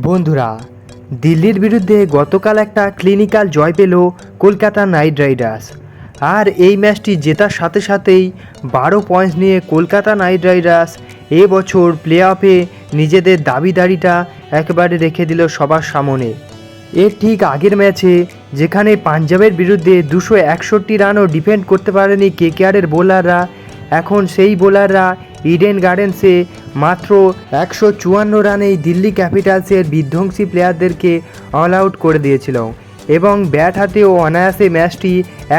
বন্ধুরা, দিল্লির বিরুদ্ধে গতকাল একটা ক্লিনিক্যাল জয় পেল কলকাতা নাইট রাইডার্স। আর এই ম্যাচটি জেতার সাথে সাথেই 12 পয়েন্টস নিয়ে কলকাতা নাইট রাইডার্স এবছর প্লে অফে নিজেদের দাবিদারিটা একেবারে রেখে দিল সবার সামনে। এর ঠিক আগের ম্যাচে যেখানে পাঞ্জাবের বিরুদ্ধে 261 রানও ডিফেন্ড করতে পারেনি কেকেআরের বোলাররা, এখন সেই বোলাররা ইডেন গার্ডেন্সে মাত্র 154 রানেই দিল্লি ক্যাপিটালসের বিধ্বংসী প্লেয়ারদেরকে অল আউট করে দিয়েছিল এবং ব্যাট হাতেও অনায়াসে ম্যাচটি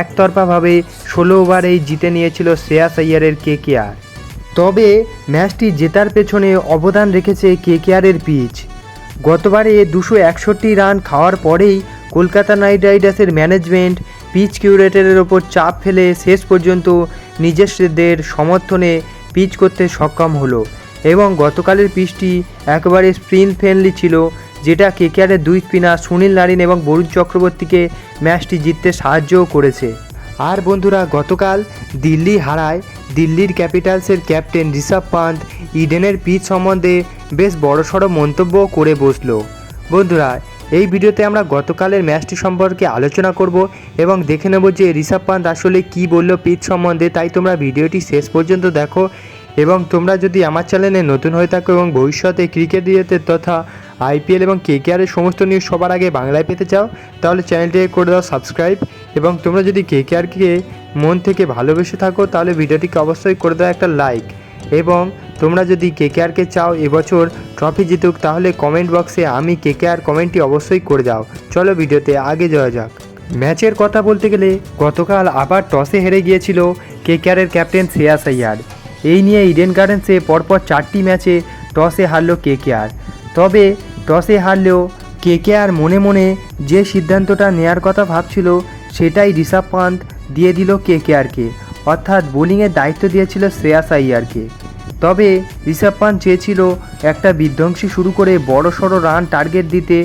একতরফাভাবে 16 ওভারেই জিতে নিয়েছিল শ্রেয়াস আইয়ারের কেকেআর। তবে ম্যাচটি জেতার পেছনে অবদান রেখেছে কেকেআরের পিচ। গতবারে 261 রান খাওয়ার পরেই কলকাতা নাইট রাইডার্সের ম্যানেজমেন্ট পিচ কিউরেটরের ওপর চাপ ফেলে শেষ পর্যন্ত নিজেদের সমর্থনে পিচ করতে সক্ষম হলো এবং গতকালের পিচটি একেবারে স্পিন ফ্রেন্ডলি ছিল, যেটা কেকেআরের দুই স্পিনার সুনীল নারিন এবং বরুণ চক্রবর্তীকে ম্যাচটি জিততে সাহায্যও করেছে। আর বন্ধুরা, গতকাল দিল্লি হারায় দিল্লির ক্যাপিটালসের ক্যাপ্টেন ঋষভ পান্ত ইডেনের পিচ সম্বন্ধে বেশ বড়সড় মন্তব্য করে বসলো। বন্ধুরা, এই ভিডিওতে আমরা গতকালের ম্যাচটি সম্পর্কে আলোচনা করব এবং দেখে নেব যে ঋষভ পান্ত আসলে কি বলল পিচ সম্বন্ধে। তাই তোমরা ভিডিওটি শেষ পর্যন্ত দেখো এবং তোমরা যদি আমার চ্যানেলে নতুন হয়ে থাকো এবং ভবিষ্যতে ক্রিকেট রিলেটেড তথা আইপিএল এবং কেকেআরের সমস্ত নিউজ সবার আগে বাংলায় পেতে চাও তাহলে চ্যানেলটিকে করে দাও সাবস্ক্রাইব। এবং তোমরা যদি কেকেআরকে মন থেকে ভালোবেসে থাকো তাহলে ভিডিওটিকে অবশ্যই করে দাও একটা লাইক। এবং তোমরা যদি কেকেআরকে চাও এবছর ট্রফি জিতুক তাহলে কমেন্ট বক্সে আমি কেকেআর কমেন্টটি অবশ্যই করে দাও। চলো ভিডিওতে আগে যাওয়া যাক। ম্যাচের কথা বলতে গেলে গতকাল আবার টসে হেরে গিয়েছিল কেকেআরের ক্যাপ্টেন শ্রেয়াস আইয়ার। এই নিয়ে ইডেন গার্ডেন্সে পরপর 4টি ম্যাচে টসে হারল কেকেআর। তবে টসে হারলেও কেকেআর মনে মনে যে সিদ্ধান্তটা নেয়ার কথা ভাবছিল সেটাই ঋষভ পান্ত দিয়ে দিল কেকেআরকে, অর্থাৎ বোলিংয়ের দায়িত্ব দিয়েছিল শ্রেয়াস আইয়ারকে। তবে ঋষভ পান্ত চেয়েছিল একটা বিধ্বংসী শুরু করে বড়সড় রান টার্গেট দিতে,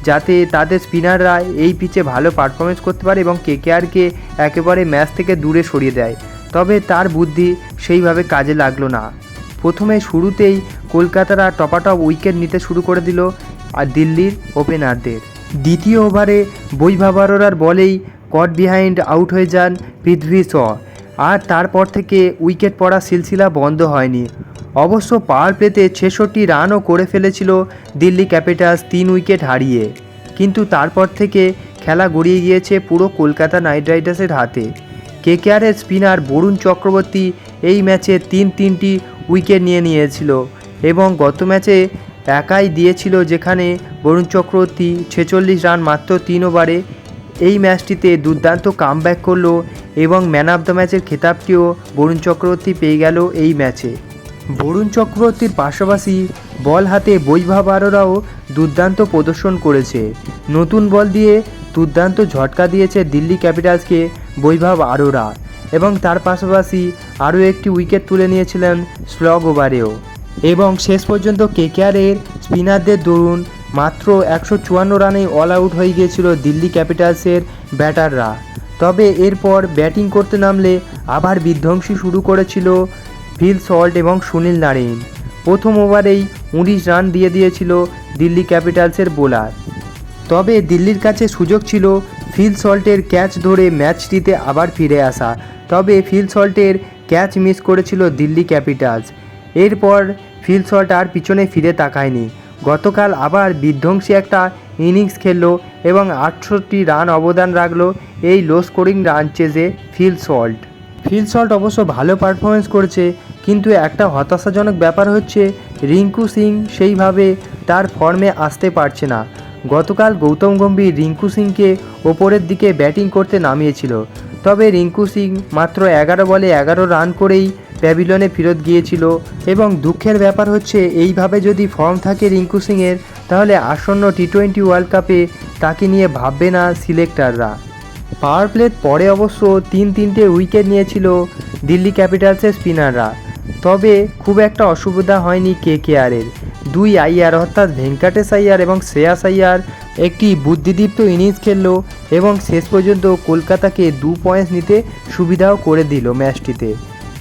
যাতে তাদের স্পিনাররা এই পিচে ভালো পারফরমেন্স করতে পারে এবং কেকেআরকে একেবারে ম্যাচ থেকে দূরে সরিয়ে দেয়। তবে তার বুদ্ধি সেইভাবে কাজে লাগলো না। প্রথমে শুরুতেই কলকাতারা টপাটপ উইকেট নিতে শুরু করে দিল আর দিল্লির ওপেনারদের। দ্বিতীয় ওভারে বৈভব আরোরার বলেই কট বিহাইন্ড আউট হয়ে যান পৃথ্বী শ। আর তারপর থেকে উইকেট পড়া সিলসিলা বন্ধ হয়নি। অবশ্য পাওয়ার প্লেতে 66 রানও করে ফেলেছিল দিল্লি ক্যাপিটালস 3 উইকেট হারিয়ে, কিন্তু তারপর থেকে খেলা গড়িয়ে গিয়েছে পুরো কলকাতা নাইট রাইডার্সের হাতে। কেকেআরের স্পিনার বরুণ চক্রবর্তী এই ম্যাচে 3টি উইকেট নিয়েছিল এবং গত ম্যাচে একাই দিয়েছিল, যেখানে বরুণ চক্রবর্তী 46 রান মাত্র 3 ওভারে। এই ম্যাচটিতে দুর্দান্ত কামব্যাক করলো এবং ম্যান অফ দ্য ম্যাচের খেতাবটিও বরুণ চক্রবর্তী পেয়ে গেল এই ম্যাচে। বরুণ চক্রবর্তীর পাশাপাশি বল হাতে বৈভব আরোরাও দুর্দান্ত প্রদর্শন করেছে। নতুন বল দিয়ে দুর্দান্ত ঝটকা দিয়েছে দিল্লি ক্যাপিটালসকে বৈভব আরোরা এবং তার পাশাপাশি আরও একটি উইকেট তুলে নিয়েছিলেন স্লগ ওভারেও। এবং শেষ পর্যন্ত কেকেআরের স্পিনারদের দরুন মাত্র 154 রানে অল আউট হয়ে গিয়েছিল দিল্লি ক্যাপিটালসের ব্যাটাররা। তবে এরপর ব্যাটিং করতে নামলে আবার বিধ্বংসী শুরু করেছিল ফিল সল্ট এবং সুনীল নারিন। প্রথম ওভারেই 19 রান দিয়ে দিয়েছিল দিল্লি ক্যাপিটালসের বোলার। তবে দিল্লির কাছে সুযোগ ছিল ফিল সল্টের ক্যাচ ধরে ম্যাচটিতে আবার ফিরে আসা, তবে ফিল সল্টের ক্যাচ মিস করেছিল দিল্লি ক্যাপিটালস। এরপর ফিল সল্ট আর পিছনে ফিরে তাকায়নি। গতকাল আবার বিধ্বংসী একটা ইনিংস খেললো এবং 68 রান অবদান রাখলো এই লো স্কোরিং রান চেজে ফিল সল্ট অবশ্য ভালো পারফরমেন্স করেছে, কিন্তু একটা হতাশাজনক ব্যাপার হচ্ছে রিঙ্কু সিং সেইভাবে তার ফর্মে আসতে পারছে না। গতকাল গৌতম গম্ভীর রিঙ্কু সিংকে ওপরের দিকে ব্যাটিং করতে নামিয়েছিল, তবে রিঙ্কু সিং মাত্র 11 বলে 11 রান করেই প্যাভিলিয়নে ফেরত গিয়েছিল। এবং দুঃখের ব্যাপার হচ্ছে এইভাবে যদি ফর্ম থাকে রিঙ্কু সিংয়ের তাহলে আসন্ন টি20 ওয়ার্ল্ড কাপে তাকে নিয়ে ভাববে না সিলেক্টররা। পাওয়ার প্লের পরে অবশ্য 3টে উইকেট নিয়েছিল দিল্লি ক্যাপিটালসের স্পিনাররা। তবে খুব একটা অসুবিধা হয়নি কেকেআরের। 2 আইয়ার অর্থাৎ ভেঙ্কটেশ আইয়ার এবং শ্রেয়াস আইয়ার একটি বুদ্ধিদীপ্ত ইনিংস খেললো এবং শেষ পর্যন্ত কলকাতাকে 2 পয়েন্টস নিতে সুবিধাও করে দিল ম্যাচটিতে।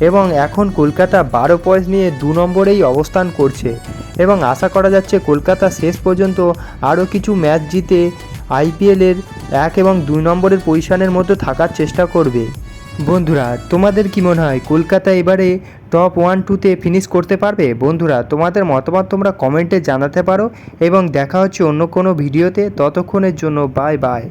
এবং এখন কলকাতা 12 পয়েন্টস নিয়ে 2 নম্বরেই অবস্থান করছে এবং আশা করা যাচ্ছে কলকাতা শেষ পর্যন্ত আরও কিছু ম্যাচ জিতে আইপিএলের 1 এবং 2 নম্বরের পজিশনের মধ্যে থাকার চেষ্টা করবে। বন্ধুরা, তোমাদের কি মনে হয় কলকাতা এবারে টপ 1-2তে ফিনিশ করতে পারবে? বন্ধুরা, তোমাদের মতামত তোমরা কমেন্টে জানাতে পারো এবং দেখা হচ্ছে অন্য কোনো ভিডিওতে। ততক্ষণের জন্য বাই বাই।